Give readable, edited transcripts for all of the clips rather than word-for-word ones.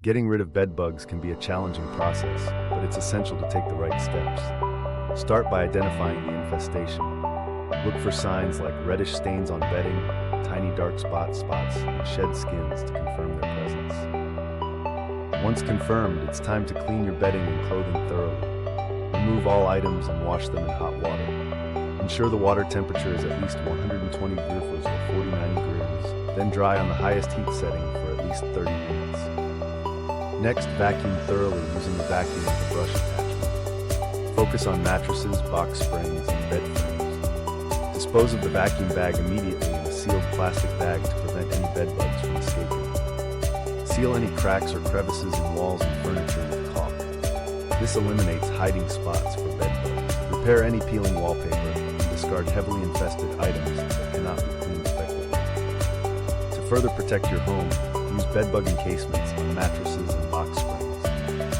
Getting rid of bed bugs can be a challenging process, but it's essential to take the right steps. Start by identifying the infestation. Look for signs like reddish stains on bedding, tiny dark spots, and shed skins to confirm their presence. Once confirmed, it's time to clean your bedding and clothing thoroughly. Remove all items and wash them in hot water. Ensure the water temperature is at least 120 degrees or 49 degrees, then dry on the highest heat setting for at least 30 minutes. Next, vacuum thoroughly using the vacuum with the brush attachment. Focus on mattresses, box springs, and bed frames. Dispose of the vacuum bag immediately in a sealed plastic bag to prevent any bed bugs from escaping. Seal any cracks or crevices in walls and furniture with caulk. This eliminates hiding spots for bed bugs. Repair any peeling wallpaper and discard heavily infested items that cannot be cleaned effectively. To further protect your home, use bed bug encasements on mattresses and box springs.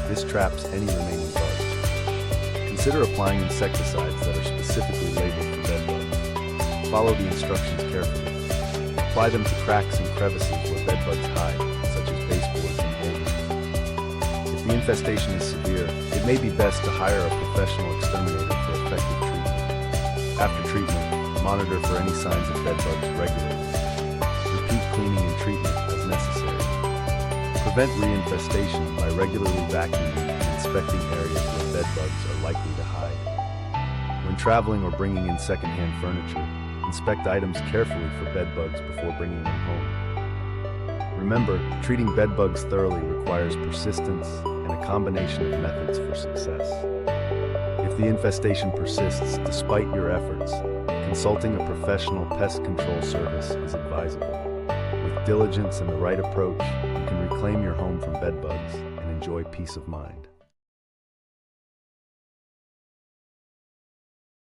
This traps any remaining bugs. Consider applying insecticides that are specifically labeled for bed bugs. Follow the instructions carefully. Apply them to cracks and crevices where bed bugs hide, such as baseboards and moldings. If the infestation is severe, it may be best to hire a professional exterminator for effective treatment. After treatment, monitor for any signs of bed bugs regularly. Repeat cleaning and treatment as necessary. Prevent reinfestation by regularly vacuuming and inspecting areas where bed bugs are likely to hide. When traveling or bringing in secondhand furniture, inspect items carefully for bed bugs before bringing them home. Remember, treating bed bugs thoroughly requires persistence and a combination of methods for success. If the infestation persists despite your efforts, consulting a professional pest control service is advisable. With diligence and the right approach, you can reclaim your home from bed bugs and enjoy peace of mind.